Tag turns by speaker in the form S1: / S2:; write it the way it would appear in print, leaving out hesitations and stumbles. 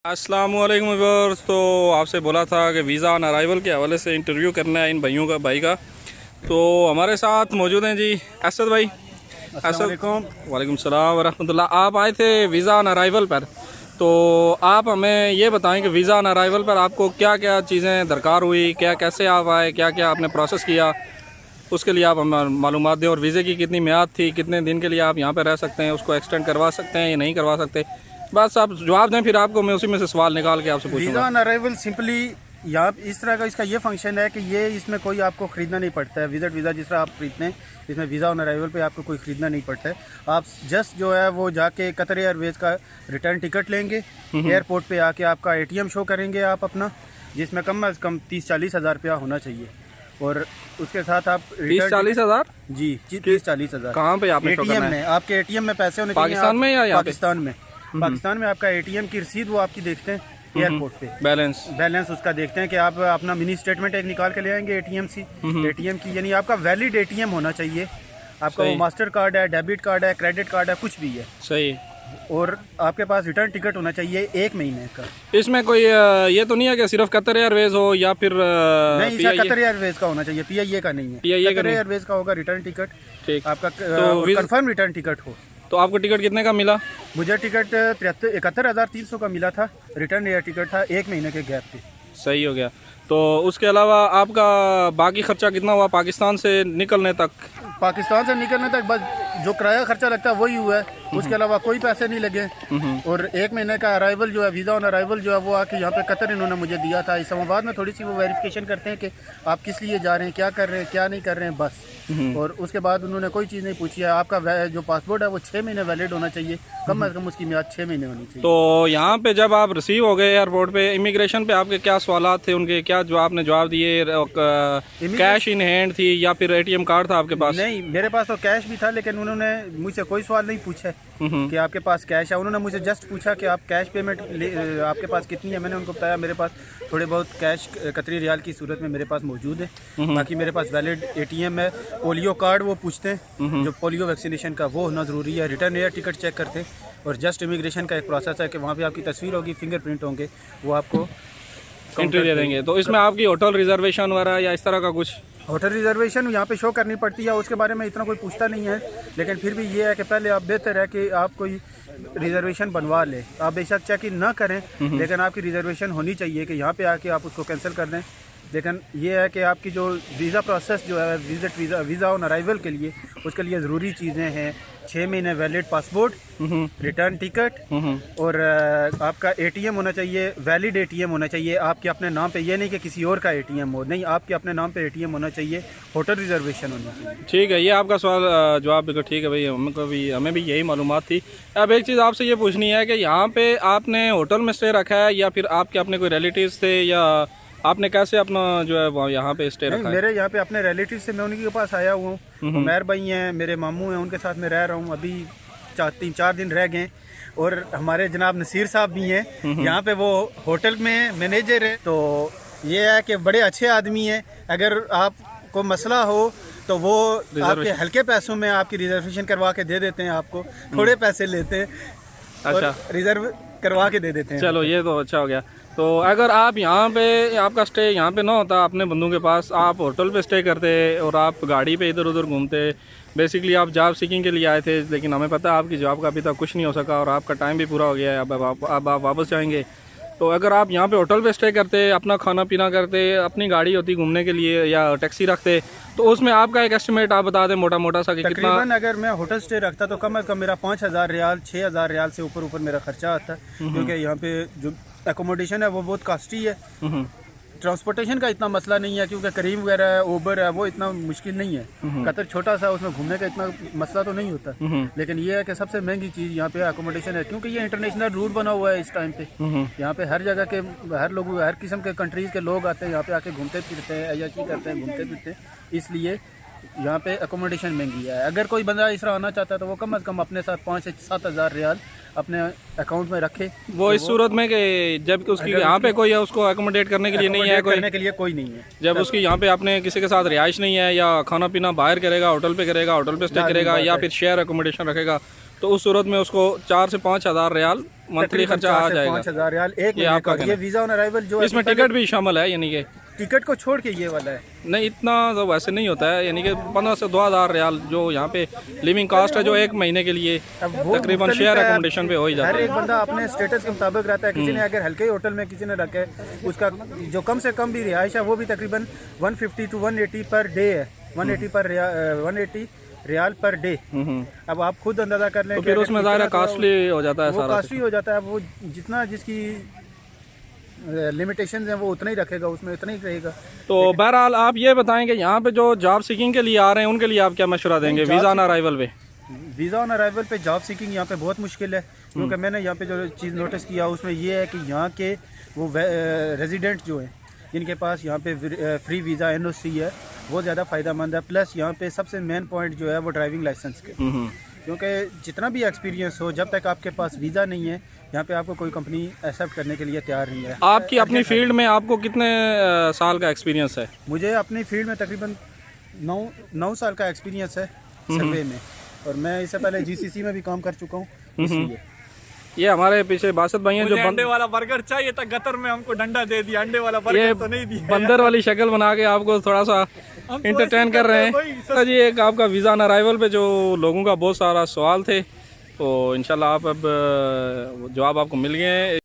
S1: अस्सलामुअलैकुम व्यूअर्स। तो आपसे बोला था कि वीज़ा ऑन अराइवल के हवाले से इंटरव्यू करना है इन भाई का। तो हमारे साथ मौजूद हैं जी असद भाई। असद वालेकुम सलाम वरहमतुल्लाह। आप आए थे वीज़ा ऑन अराइवल पर, तो आप हमें ये बताएं कि वीज़ा ऑन अराइवल पर आपको क्या क्या चीज़ें दरकार हुई, क्या कैसे आप आए, क्या क्या आपने प्रोसेस किया, उसके लिए आप हमें मालूमात दें। और वीज़े की कितनी मियाद थी, कितने दिन के लिए आप यहाँ पर रह सकते हैं, उसको एक्सटेंड करवा सकते हैं या नहीं करवा सकते, बस आप जवाब दें, फिर आपको मैं उसी में से सवाल निकाल के आपसे पूछूंगा।
S2: वीज़ा ऑन अराइवल सिंपली यहाँ इस तरह का इसका ये फंक्शन है कि ये इसमें कोई आपको ख़रीदना नहीं पड़ता है। विजिट वीज़ा जिस तरह आप खरीदते हैं, इसमें वीज़ा ऑन अराइवल पे आपको कोई ख़रीदना नहीं पड़ता है। आप जस्ट जो है वो जाके कतर एयरवेज़ का रिटर्न टिकट लेंगे, एयरपोर्ट पे आके आपका ATM शो करेंगे आप अपना, जिसमें कम अज़ कम 30-40 हज़ार रुपया होना चाहिए। और उसके साथ आप
S1: 30-40 हज़ार
S2: जी 30-40 हज़ार
S1: कहाँ पे आपने
S2: ATM में, आपके ATM में पैसे होने चाहिए
S1: पाकिस्तान में या
S2: पाकिस्तान में आपका ATM की रसीद वो आपकी देखते हैं एयरपोर्ट पे। बैलेंस उसका देखते हैं कि आप अपना मिनी स्टेटमेंट एक निकाल के ले आएंगे ATM की, यानी आपका वैलिड ATM होना चाहिए। आपका वो मास्टर कार्ड है, डेबिट कार्ड है, क्रेडिट कार्ड है, कुछ भी है
S1: सही।
S2: और आपके पास रिटर्न टिकट होना चाहिए 1 महीने का।
S1: इसमें कोई ये तो नहीं है कि सिर्फ कतर एयरवेज हो या फिर
S2: नहीं, इसका कतर एयरवेज का होना चाहिए, PIA का नहीं है। कतर एयरवेज का होगा रिटर्न टिकट, ठीक आपका कंफर्म रिटर्न टिकट हो।
S1: तो आपको टिकट कितने का मिला?
S2: मुझे टिकट 71,300 का मिला था। रिटर्न एयर टिकट था 1 महीने के गैप पे।
S1: सही हो गया। तो उसके अलावा आपका बाकी खर्चा कितना हुआ पाकिस्तान से निकलने तक?
S2: पाकिस्तान से निकलने तक बस जो किराया खर्चा लगता है वही हुआ है, उसके अलावा कोई पैसे नहीं लगे। और 1 महीने का अराइवल जो है, वीज़ा ऑन अराइवल जो है वो आके यहाँ पे कतर इन्होंने मुझे दिया था। इस्लामाबाद में थोड़ी सी वो वेरिफिकेशन करते हैं कि आप किस लिए जा रहे हैं, क्या कर रहे हैं, क्या नहीं कर रहे हैं, बस। और उसके बाद उन्होंने कोई चीज़ नहीं पूछी है। आपका जो पासपोर्ट है वो 6 महीने वैलिड होना चाहिए, कम अज़ कम उसकी मियाद 6 महीने होनी चाहिए।
S1: तो यहाँ पे जब आप रिसीव हो गए एयरपोर्ट पे, इमिग्रेशन पे आपके क्या सवालात थे, उनके क्या जो आपने जवाब दिए? कैश इन हैंड थी या फिर ATM कार्ड था आपके पास?
S2: नहीं, मेरे पास तो कैश भी था, लेकिन उन्होंने मुझसे कोई सवाल नहीं पूछा कि आपके पास कैश है। उन्होंने मुझे जस्ट पूछा कि आप कैश पेमेंट आपके पास कितनी है। मैंने उनको बताया मेरे पास थोड़े बहुत कैश कतरी रियाल की सूरत में मेरे पास मौजूद है। बाकी मेरे पास वैलिड ATM है। पोलियो कार्ड वो पूछते हैं, जो पोलियो वैक्सीनेशन का, वो होना ज़रूरी है। रिटर्न एयर टिकट चेक करते हैं। और जस्ट इमिग्रेशन का एक प्रोसेस है कि वहाँ पे आपकी तस्वीर होगी, फिंगरप्रिंट होंगे, वो आपको
S1: एंट्री दे देंगे। तो इसमें आपकी होटल रिजर्वेशन वगैरह या इस तरह का कुछ?
S2: होटल रिजर्वेशन यहाँ पे शो करनी पड़ती है, उसके बारे में इतना कोई पूछता नहीं है। लेकिन फिर भी ये है कि पहले आप बेहतर है कि आप कोई रिजर्वेशन बनवा लें। आप बेशक चेक इन ना करें, लेकिन आपकी रिजर्वेशन होनी चाहिए कि यहाँ पे आके आप उसको कैंसिल कर दें। लेकिन ये है कि आपकी जो वीज़ा प्रोसेस जो है, वीज़ा ऑन अराइवल के लिए, उसके लिए ज़रूरी चीज़ें हैं 6 महीने वैलिड पासपोर्ट, रिटर्न टिकट, और आपका ATM होना चाहिए, वैलिड ATM होना चाहिए आपके अपने नाम पे। ये नहीं कि किसी और का ATM हो, नहीं, आपके अपने नाम पे ATM होना चाहिए। होटल रिजर्वेशन होनी चाहिए।
S1: ठीक है, ये आपका सवाल जवाब बिल्कुल ठीक है भाई। हमें भी यही मालूमात थी। अब एक चीज़ आपसे ये पूछनी है कि यहाँ पे आपने होटल में स्टे रखा है या फिर आपके अपने कोई रिलेटिव्स थे, या आपने कैसे अपना जो है यहाँ पे स्टे रखा है?
S2: मेरे यहाँ पे अपने रिलेटिव से मैं उनके पास आया हुआ हूँ। उमैर भाई हैं, मेरे मामू हैं, उनके साथ मैं रह रहा हूँ। अभी 3-4 दिन रह गए। और हमारे जनाब नसीर साहब भी हैं यहाँ पे, वो होटल में मैनेजर है। तो ये है कि बड़े अच्छे आदमी हैं। अगर आपको मसला हो तो वो आपके हल्के पैसों में आपकी रिजर्वेशन करवा के दे देते हैं। आपको थोड़े पैसे लेते हैं, अच्छा, रिजर्व करवा के दे देते हैं।
S1: चलो, ये तो अच्छा हो गया। तो अगर आप यहाँ पे, आपका स्टे यहाँ पे ना होता अपने बंधुओं के पास, आप होटल पे स्टे करते और आप गाड़ी पे इधर उधर घूमते, बेसिकली आप जॉब सीकिंग के लिए आए थे, लेकिन हमें पता है आपकी जॉब का अभी तक कुछ नहीं हो सका और आपका टाइम भी पूरा हो गया है, अब आप वापस जाएंगे। तो अगर आप यहाँ पे होटल पे स्टे करते, अपना खाना पीना करते, अपनी गाड़ी होती घूमने के लिए या टैक्सी रखते, तो उसमें आपका एक एस्टिमेट आप बता दें मोटा सा कि कितना?
S2: अगर मैं होटल स्टे रखता तो कम अज़ कम मेरा 5,000 रियाल 6,000 रियाल से ऊपर मेरा खर्चा आता, क्योंकि यहाँ पे जो एकोमोडेशन है वो बहुत कॉस्टली है। ट्रांसपोर्टेशन का इतना मसला नहीं है, क्योंकि करीम वगैरह है, उबर है, वो इतना मुश्किल नहीं है। कतर छोटा सा, उसमें घूमने का इतना मसला तो नहीं होता। लेकिन ये है कि सबसे महंगी चीज़ यहाँ पे एकोमोडेशन है, क्योंकि ये इंटरनेशनल रूट बना हुआ है इस टाइम पे। यहाँ पे हर जगह के, हर लोग, हर किस्म के कंट्रीज़ के लोग आते हैं यहाँ पे, आके घूमते फिरते हैं, अय्याशी करते हैं, घूमते फिरते हैं। इसलिए यहाँ पे एकोमोडेशन महंगी है। अगर कोई बंदा इस तरह आना चाहता है तो वो कम अज़ कम अपने साथ 5 से 7 हज़ार रियाल अपने अकाउंट में रखे।
S1: वो इस सूरत में कि जब उसकी यहाँ पे कोई है, उसको एकोमोडेट करने के लिए नहीं है,
S2: करने के लिए कोई नहीं है।
S1: जब उसकी यहाँ पे आपने किसी के साथ रिहाइश नहीं है, या खाना पीना बाहर करेगा, होटल पे करेगा, होटल पे स्टे करेगा, या फिर शेयर एकोमोडेशन रखेगा, तो उस सूरत में उसको 4 से 5 हज़ार रियाल मंथली खर्चा आ जाएगा।
S2: 5,000 रियाल एक
S1: ये
S2: महीने
S1: आपका
S2: का।
S1: कहना
S2: ये वीज़ा ऑन अराइवल जो है,
S1: इसमें टिकट भी शामिल है, यानी कि
S2: टिकट को छोड़ के ये वाला है।
S1: नहीं इतना तो वैसे नहीं होता है, यानी कि 15 से 2,000 रियाल जो यहाँ पे लिविंग कॉस्ट है जो एक महीने के लिए
S2: अब वो
S1: तकरीबन
S2: मुख्तलिफ
S1: शेयर
S2: है।
S1: एकोमोडेशन पे हो ही जाता
S2: हर
S1: है।
S2: एक बंदा अपने स्टेटस के मुताबिक रहता है। किसी ने अगर हल्के होटल में किसी ने रखे, उसका जो कम से कम भी रिहाइश है वो भी तकरीबन 150 to 180 पर डे है। 180 रियाल पर डे। अब आप खुद अंदाजा कर लें
S1: तो
S2: कि
S1: फिर
S2: अगर
S1: उसमें
S2: इतना
S1: ज़्यादा
S2: तो
S1: कॉस्टली हो जाता है
S2: वो
S1: सारा
S2: कॉस्टली हो जाता है। वो जितना जिसकी लिमिटेशंस हैं वो उतना ही रखेगा, उसमें उतना ही रहेगा।
S1: तो बहरहाल आप ये बताएं कि यहाँ पे जो जॉब सीकिंग के लिए आ रहे हैं उनके लिए आप क्या मशवरा देंगे वीज़ा ऑन अराइवल पे?
S2: वीज़ा ऑन अराइवल पे जॉब सीकिंग यहाँ पे बहुत मुश्किल है, क्योंकि मैंने यहाँ पे जो चीज़ नोटिस किया उसमें ये है कि यहाँ के वो रेजिडेंट जो हैं जिनके पास यहाँ पे फ्री वीज़ा NOC है वो ज़्यादा फ़ायदा मंद है। प्लस यहाँ पे सबसे मेन पॉइंट जो है वो ड्राइविंग लाइसेंस के, क्योंकि जितना भी एक्सपीरियंस हो जब तक आपके पास वीज़ा नहीं है यहाँ पे आपको कोई कंपनी एक्सेप्ट करने के लिए तैयार नहीं है।
S1: आपकी अपनी फील्ड में आपको कितने साल का एक्सपीरियंस है?
S2: मुझे अपनी फील्ड में तकरीबन 9 साल का एक्सपीरियंस है सर्वे में, और मैं इससे पहले GCC में भी काम कर चुका हूँ। इसलिए ये
S1: हमारे पीछे बासत भाई हैं जो
S3: अंडे वाला बर्गर चाहिए था, गतर में हमको डंडा दे दिया, अंडे वाला
S1: ये
S3: बर्गर तो नहीं दिया।
S1: बंदर वाली शक्ल बना के आपको थोड़ा सा इंटरटेन कर रहे हैं। तो जी एक आपका वीज़ा ऑन अराइवल पे जो लोगों का बहुत सारा सवाल थे, तो इंशाल्लाह आप अब जवाब आपको मिल गए हैं।